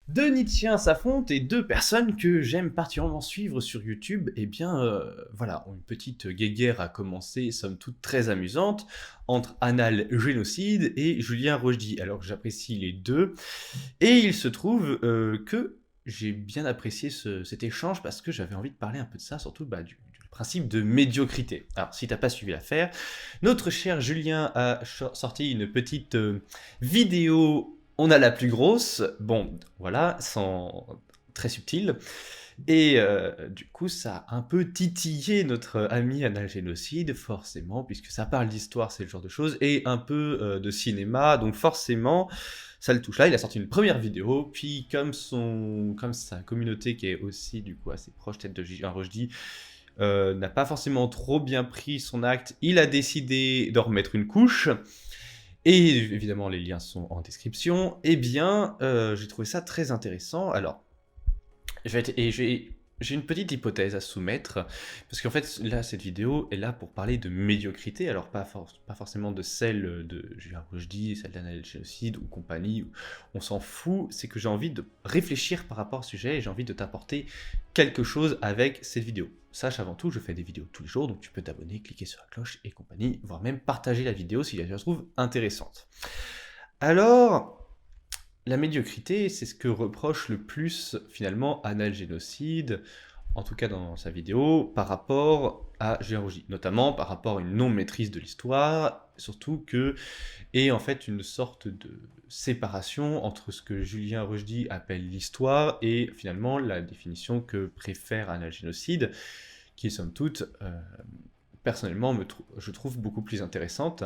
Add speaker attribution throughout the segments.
Speaker 1: Deux Nietzschéens s'affrontent et deux personnes que j'aime particulièrement suivre sur YouTube, voilà, ont une petite guéguerre à commencer, somme toute très amusante, entre Anal Génocide et Julien Rochdy. Alors que j'apprécie les deux, et il se trouve que j'ai bien apprécié cet échange parce que j'avais envie de parler un peu de ça, surtout du principe de médiocrité. Alors, si t'as pas suivi l'affaire, notre cher Julien a sorti une petite vidéo. On a la plus grosse, bon, voilà, sans très subtil. Et du coup, ça a un peu titillé notre ami Analgénocide, forcément, puisque ça parle d'histoire, c'est le genre de choses, et un peu de cinéma, donc forcément, ça le touche là. Il a sorti une première vidéo, puis comme sa communauté, qui est aussi du coup assez proche peut-être de Julien Rochdy, n'a pas forcément trop bien pris son acte, il a décidé de remettre une couche. Et évidemment, les liens sont en description. Eh bien, j'ai trouvé ça très intéressant. Alors, j'ai une petite hypothèse à soumettre, parce qu'en fait, là, cette vidéo est là pour parler de médiocrité, alors pas forcément de celle de Julien Rochdy, celle d'Anal Génocide ou compagnie, on s'en fout, c'est que j'ai envie de réfléchir par rapport au sujet, et j'ai envie de t'apporter quelque chose avec cette vidéo. Sache avant tout, je fais des vidéos tous les jours, donc tu peux t'abonner, cliquer sur la cloche et compagnie, voire même partager la vidéo si tu la trouves intéressante. Alors, la médiocrité, c'est ce que reproche le plus finalement Anal Génocide, en tout cas dans sa vidéo, par rapport à Julien Rochdy, notamment par rapport à une non-maîtrise de l'histoire, surtout que, et en fait une sorte de séparation entre ce que Julien Rochdy appelle l'histoire et finalement la définition que préfère Anal Génocide, qui est somme toute personnellement, je trouve beaucoup plus intéressante.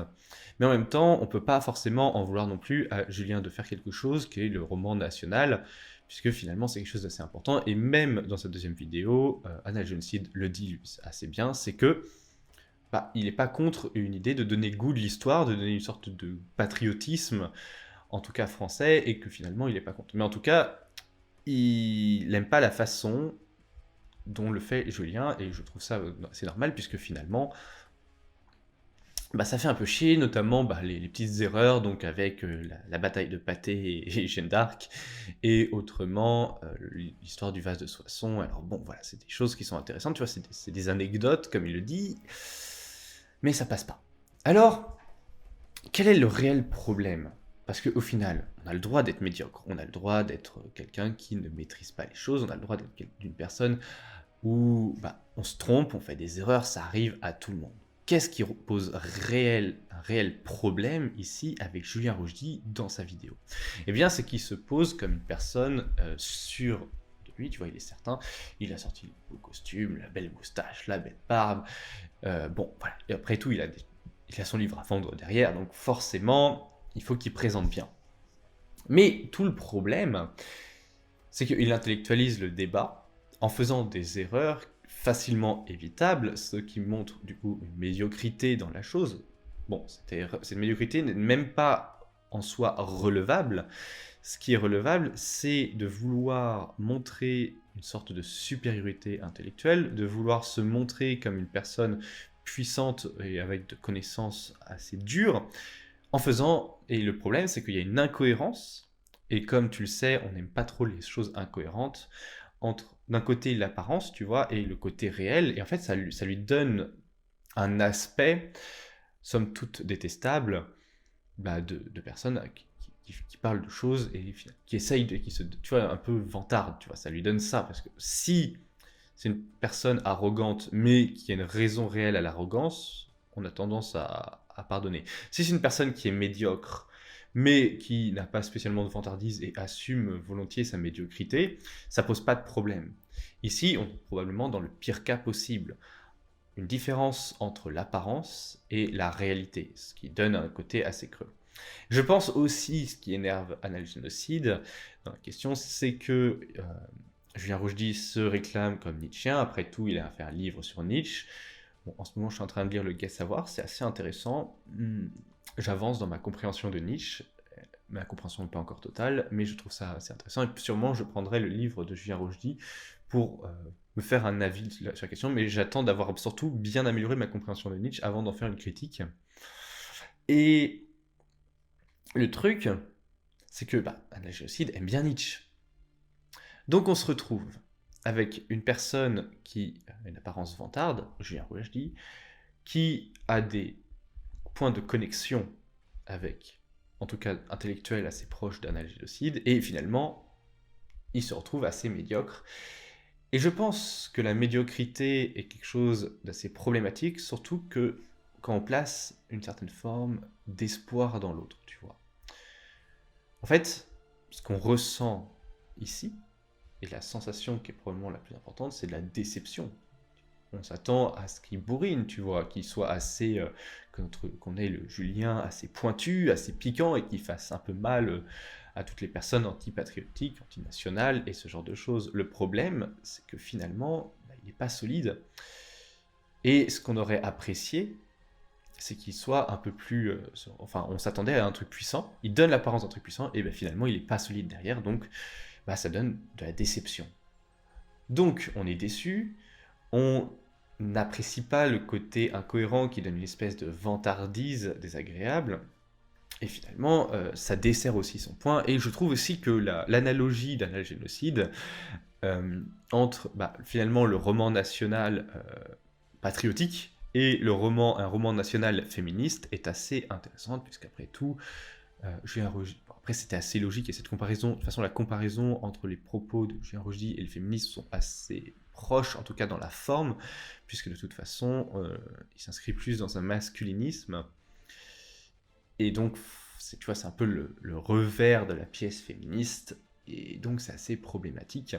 Speaker 1: Mais en même temps, on ne peut pas forcément en vouloir non plus à Julien de faire quelque chose qui est le roman national, puisque finalement c'est quelque chose d'assez important. Et même dans sa deuxième vidéo, Anal Génocide le dit assez bien, c'est que il n'est pas contre une idée de donner goût de l'histoire, de donner une sorte de patriotisme, en tout cas français, et que finalement il n'est pas contre. Mais en tout cas, il n'aime pas la façon dont le fait Julien, et je trouve ça assez normal, puisque finalement, ça fait un peu chier, notamment les petites erreurs, donc avec la bataille de Patay et Jeanne d'Arc, et autrement l'histoire du vase de Soissons. Alors bon, voilà, c'est des choses qui sont intéressantes, tu vois, c'est des anecdotes, comme il le dit, mais ça passe pas. Alors, quel est le réel problème? Parce qu'au final, on a le droit d'être médiocre, on a le droit d'être quelqu'un qui ne maîtrise pas les choses, on a le droit d'être d'une personne où on se trompe, on fait des erreurs, ça arrive à tout le monde. Qu'est-ce qui pose un réel problème ici avec Julien Rochdy dans sa vidéo? Eh bien, c'est qu'il se pose comme une personne sûre de lui, tu vois, il est certain, il a sorti le beau costume, la belle moustache, la belle barbe, bon, voilà, et après tout, il a son livre à vendre derrière, donc forcément, il faut qu'il présente bien. Mais tout le problème, c'est qu'il intellectualise le débat, en faisant des erreurs facilement évitables, ce qui montre du coup une médiocrité dans la chose. Bon, cette médiocrité n'est même pas en soi relevable. Ce qui est relevable, c'est de vouloir montrer une sorte de supériorité intellectuelle, de vouloir se montrer comme une personne puissante et avec de connaissances assez dures, en faisant, et le problème c'est qu'il y a une incohérence, et comme tu le sais, on n'aime pas trop les choses incohérentes, entre d'un côté l'apparence, tu vois, et le côté réel, et en fait ça lui donne un aspect, somme toute détestable, de personnes qui parlent de choses et qui essayent qui se, tu vois, un peu vantarde, tu vois, ça lui donne ça, parce que si c'est une personne arrogante, mais qui a une raison réelle à l'arrogance, on a tendance à pardonner. Si c'est une personne qui est médiocre, mais qui n'a pas spécialement de vantardise et assume volontiers sa médiocrité, ça pose pas de problème. Ici, on est probablement dans le pire cas possible. Une différence entre l'apparence et la réalité, ce qui donne un côté assez creux. Je pense aussi, ce qui énerve Anal Génocide dans la question, c'est que Julien Rochdy se réclame comme Nietzschéen. Après tout, il a fait un livre sur Nietzsche. Bon, en ce moment, je suis en train de lire Le Gai Savoir, c'est assez intéressant. J'avance dans ma compréhension de Nietzsche. Ma compréhension n'est pas encore totale, mais je trouve ça assez intéressant. Et sûrement, je prendrai le livre de Julien Rochdy pour me faire un avis sur la question, mais j'attends d'avoir surtout bien amélioré ma compréhension de Nietzsche avant d'en faire une critique. Et le truc, c'est que Anal Génocide aime bien Nietzsche. Donc on se retrouve avec une personne qui a une apparence vantarde, Julien Rochdy, qui a des points de connexion avec, en tout cas intellectuels assez proches d'un génocide, et finalement, il se retrouve assez médiocre. Et je pense que la médiocrité est quelque chose d'assez problématique, surtout que quand on place une certaine forme d'espoir dans l'autre, tu vois. En fait, ce qu'on ressent ici, et la sensation qui est probablement la plus importante, c'est de la déception. On s'attend à ce qu'il bourrine, tu vois, qu'il soit assez, qu'on ait le Julien assez pointu, assez piquant, et qu'il fasse un peu mal à toutes les personnes antipatriotiques, antinationales, et ce genre de choses. Le problème, c'est que finalement, il n'est pas solide. Et ce qu'on aurait apprécié, c'est qu'il soit un peu plus... enfin, on s'attendait à un truc puissant, il donne l'apparence d'un truc puissant, et ben finalement, il n'est pas solide derrière, donc ça donne de la déception. Donc, on est déçu, on n'apprécie pas le côté incohérent qui donne une espèce de vantardise désagréable, et finalement, ça dessert aussi son point, et je trouve aussi que l'analogie d'un génocide entre finalement le roman national patriotique et un roman national féministe est assez intéressante, puisqu'après tout, après c'était assez logique, et cette comparaison, de toute façon la comparaison entre les propos de Julien Rochdy et le féminisme sont assez proches, en tout cas dans la forme, puisque de toute façon, il s'inscrit plus dans un masculinisme, et donc, tu vois, c'est un peu le revers de la pièce féministe, et donc c'est assez problématique,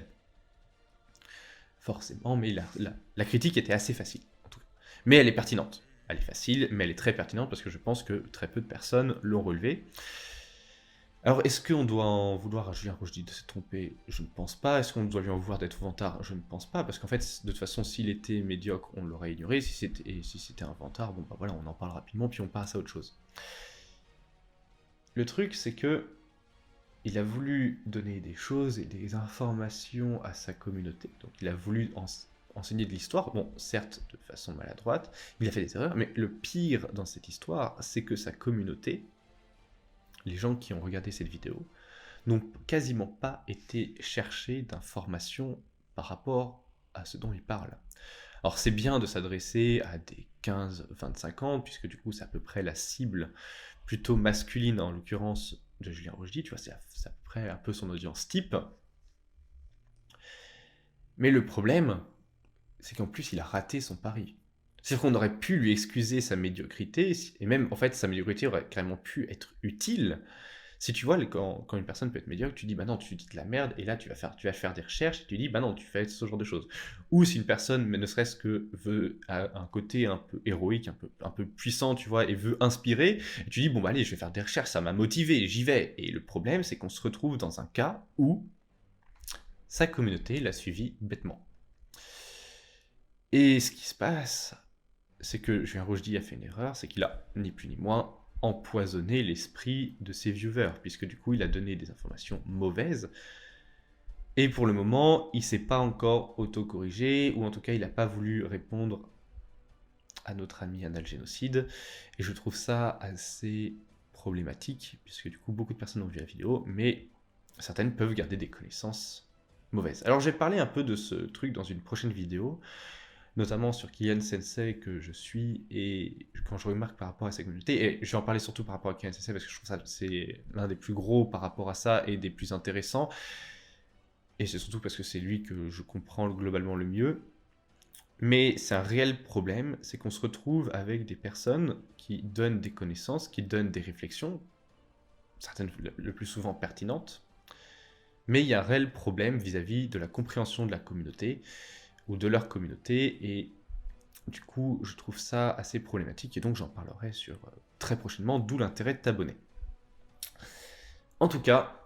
Speaker 1: forcément, mais la critique était assez facile, en tout cas. Mais elle est pertinente. Elle est facile, mais elle est très pertinente, parce que je pense que très peu de personnes l'ont relevée. Alors, est-ce qu'on doit en vouloir à Julien Rochdy de s'être trompé? Je ne pense pas. Est-ce qu'on doit lui en vouloir d'être vantard? Je ne pense pas, parce qu'en fait, de toute façon, s'il était médiocre, on l'aurait ignoré. Si c'était un vantard, bon, voilà, on en parle rapidement, puis on passe à autre chose. Le truc, c'est que il a voulu donner des choses et des informations à sa communauté. Donc, il a voulu enseigner de l'histoire. Bon, certes, de façon maladroite, il a fait des erreurs, mais le pire dans cette histoire, c'est que sa communauté, les gens qui ont regardé cette vidéo, n'ont quasiment pas été chercher d'informations par rapport à ce dont il parle. Alors c'est bien de s'adresser à des 15-25 ans, puisque du coup c'est à peu près la cible plutôt masculine, en l'occurrence de Julien Rochdy, tu vois, c'est à peu près un peu son audience type. Mais le problème, c'est qu'en plus il a raté son pari. C'est-à-dire qu'on aurait pu lui excuser sa médiocrité, et même en fait sa médiocrité aurait carrément pu être utile. Si tu vois, quand une personne peut être médiocre, tu dis bah non, tu dis de la merde, et là tu vas faire des recherches, et tu dis bah non, tu fais ce genre de choses. Ou si une personne, mais ne serait-ce que veut un côté un peu héroïque, un peu puissant, tu vois, et veut inspirer, et tu dis bon bah allez, je vais faire des recherches, ça m'a motivé, j'y vais. Et le problème, c'est qu'on se retrouve dans un cas où sa communauté l'a suivi bêtement. Et ce qui se passe, c'est que Julien Rochdy a fait une erreur, c'est qu'il a, ni plus ni moins, empoisonné l'esprit de ses viewers, puisque du coup il a donné des informations mauvaises, et pour le moment il s'est pas encore auto-corrigé, ou en tout cas il n'a pas voulu répondre à notre ami Analgénocide, et je trouve ça assez problématique, puisque du coup beaucoup de personnes ont vu la vidéo, mais certaines peuvent garder des connaissances mauvaises. Alors j'ai parlé un peu de ce truc dans une prochaine vidéo, notamment sur Kylian Sensei que je suis, et quand je remarque par rapport à sa communauté, et je vais en parler surtout par rapport à Kylian Sensei parce que je trouve ça c'est l'un des plus gros par rapport à ça et des plus intéressants, et c'est surtout parce que c'est lui que je comprends globalement le mieux. Mais c'est un réel problème, c'est qu'on se retrouve avec des personnes qui donnent des connaissances, qui donnent des réflexions, certaines le plus souvent pertinentes, mais il y a un réel problème vis-à-vis de la compréhension de la communauté, ou de leur communauté, et du coup, je trouve ça assez problématique, et donc j'en parlerai très prochainement, d'où l'intérêt de t'abonner. En tout cas,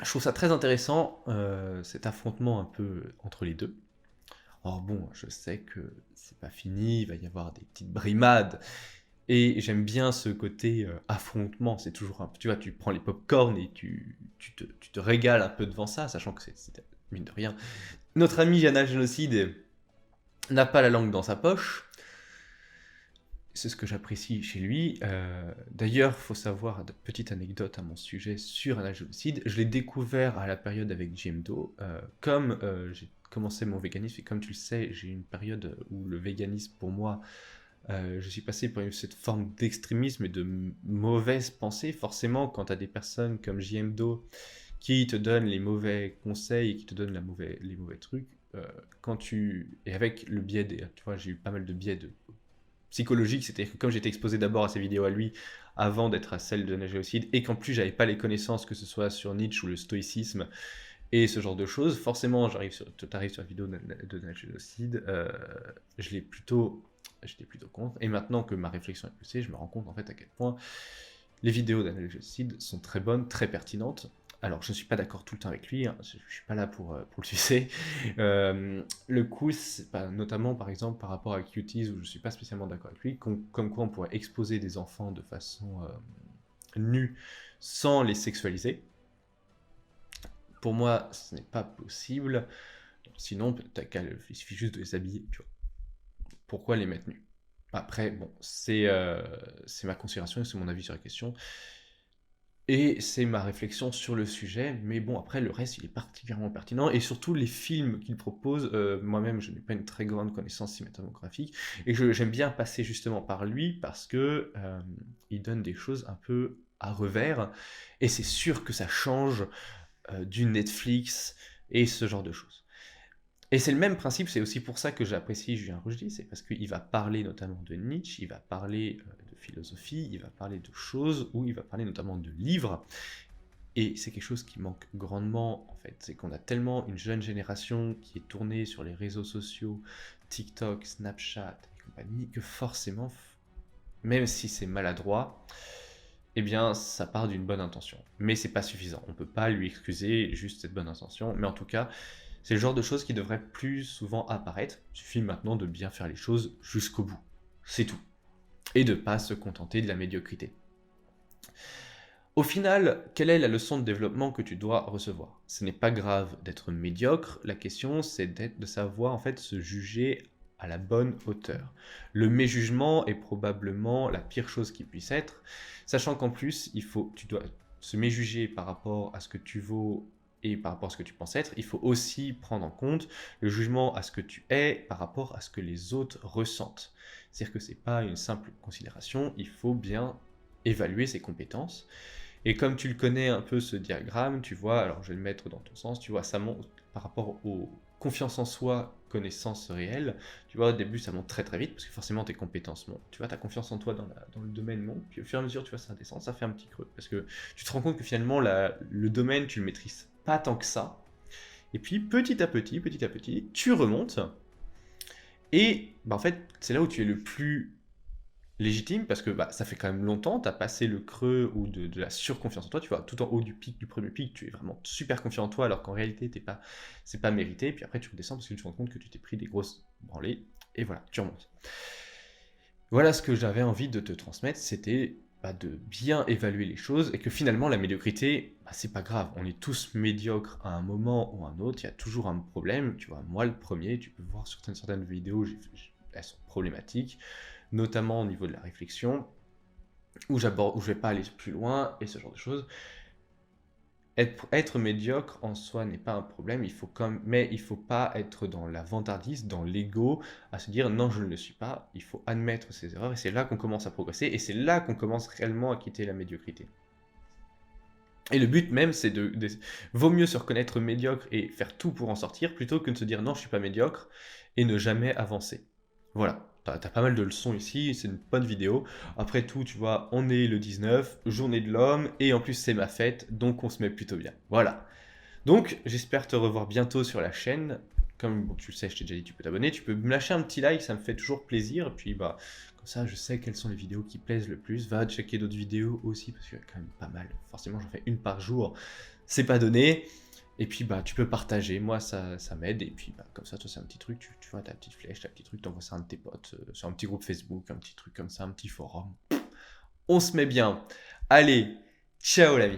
Speaker 1: je trouve ça très intéressant, cet affrontement un peu entre les deux. Or bon, je sais que c'est pas fini, il va y avoir des petites brimades, et j'aime bien ce côté affrontement, c'est toujours un peu, tu vois, tu prends les pop-corn et tu te régales un peu devant ça, sachant que c'est mine de rien. Notre ami Jana Génocide n'a pas la langue dans sa poche, C'est ce que j'apprécie chez lui. D'ailleurs, faut savoir, petite anecdote à mon sujet sur un génocide, je l'ai découvert à la période avec JMDO. Comme j'ai commencé mon véganisme, et comme tu le sais, j'ai eu une période où le véganisme, pour moi, je suis passé par cette forme d'extrémisme et de mauvaise pensée. Forcément, quand tu as des personnes comme JMDO qui te donnent les mauvais conseils et qui te donnent les mauvais trucs, et avec le biais des, tu vois, j'ai eu pas mal de biais psychologiques, c'est-à-dire que comme j'étais exposé d'abord à ces vidéos à lui avant d'être à celles de Géocide, et qu'en plus j'avais pas les connaissances, que ce soit sur Nietzsche ou le stoïcisme et ce genre de choses, forcément t'arrives sur la vidéo de Géocide, j'étais plutôt contre. Et maintenant que ma réflexion est poussée, je me rends compte en fait à quel point les vidéos d'analgécide sont très bonnes, très pertinentes. Alors, je ne suis pas d'accord tout le temps avec lui, hein, je ne suis pas là pour le sucer. Le coup, notamment par exemple par rapport à Cuties, où je ne suis pas spécialement d'accord avec lui, comme quoi on pourrait exposer des enfants de façon nue sans les sexualiser. Pour moi, ce n'est pas possible. Sinon, il suffit juste de les habiller, tu vois. Pourquoi les mettre nus? Après, bon, c'est ma considération et c'est mon avis sur la question. Et c'est ma réflexion sur le sujet, mais bon, après, le reste, il est particulièrement pertinent, et surtout les films qu'il propose, moi-même, je n'ai pas une très grande connaissance cinématographique, et j'aime bien passer justement par lui, parce que il donne des choses un peu à revers, et c'est sûr que ça change du Netflix, et ce genre de choses. Et c'est le même principe, c'est aussi pour ça que j'apprécie Julien Rochdy, c'est parce qu'il va parler notamment de Nietzsche, il va parler de philosophie, il va parler de choses, ou il va parler notamment de livres. Et c'est quelque chose qui manque grandement, en fait. C'est qu'on a tellement une jeune génération qui est tournée sur les réseaux sociaux, TikTok, Snapchat et compagnie, que forcément, même si c'est maladroit, eh bien, ça part d'une bonne intention. Mais c'est pas suffisant. On peut pas lui excuser juste cette bonne intention. Mais en tout cas, c'est le genre de choses qui devrait plus souvent apparaître. Il suffit maintenant de bien faire les choses jusqu'au bout. C'est tout. Et de pas se contenter de la médiocrité. Au final, quelle est la leçon de développement que tu dois recevoir? Ce n'est pas grave d'être médiocre, la question c'est de savoir en fait se juger à la bonne hauteur. Le méjugement est probablement la pire chose qui puisse être, sachant qu'en plus, tu dois se méjuger par rapport à ce que tu vaux et par rapport à ce que tu penses être. Il faut aussi prendre en compte le jugement à ce que tu es par rapport à ce que les autres ressentent. C'est-à-dire que ce n'est pas une simple considération, il faut bien évaluer ses compétences. Et comme tu le connais un peu ce diagramme, tu vois, alors je vais le mettre dans ton sens, tu vois, ça monte par rapport aux confiance en soi, connaissance réelle, tu vois, au début ça monte très très vite, parce que forcément tes compétences montent, tu vois, ta confiance en toi dans le domaine monte, puis au fur et à mesure, tu vois, ça descend, ça fait un petit creux, parce que tu te rends compte que finalement, le domaine, tu le maîtrises pas tant que ça, et puis petit à petit, tu remontes, et bah, en fait, c'est là où tu es le plus légitime parce que bah, ça fait quand même longtemps, tu as passé le creux ou de la surconfiance en toi, tu vois, tout en haut du premier pic, tu es vraiment super confiant en toi alors qu'en réalité, c'est pas mérité, puis après tu redescends parce que tu te rends compte que tu t'es pris des grosses branlées, et voilà, tu remontes. Voilà ce que j'avais envie de te transmettre, c'était bah, de bien évaluer les choses et que finalement la médiocrité, bah, c'est pas grave, on est tous médiocres à un moment ou à un autre, il y a toujours un problème, tu vois, moi le premier, tu peux voir sur certaines vidéos, elles sont problématiques, notamment au niveau de la réflexion, où je vais pas aller plus loin, et ce genre de choses. Être médiocre en soi n'est pas un problème, mais il faut pas être dans la vantardise, dans l'ego, à se dire non, je ne le suis pas, il faut admettre ses erreurs, et c'est là qu'on commence à progresser, et c'est là qu'on commence réellement à quitter la médiocrité. Et le but même, c'est vaut mieux se reconnaître médiocre et faire tout pour en sortir, plutôt que de se dire non, je suis pas médiocre, et ne jamais avancer. Voilà, t'as pas mal de leçons ici, c'est une bonne vidéo. Après tout, tu vois, on est le 19, journée de l'homme, et en plus c'est ma fête, donc on se met plutôt bien. Voilà. Donc, j'espère te revoir bientôt sur la chaîne. Comme bon, tu le sais, je t'ai déjà dit, tu peux t'abonner. Tu peux me lâcher un petit like, ça me fait toujours plaisir. Et puis, bah, comme ça, je sais quelles sont les vidéos qui plaisent le plus. Va checker d'autres vidéos aussi, parce qu'il y a quand même pas mal. Forcément, j'en fais une par jour. C'est pas donné. Et puis, bah, tu peux partager. Moi, ça m'aide. Et puis, bah, comme ça, toi, c'est un petit truc. Tu vois, ta petite flèche, ta petit truc, t'envoies ça à un de tes potes sur un petit groupe Facebook, un petit truc comme ça, un petit forum. On se met bien. Allez, ciao, l'ami.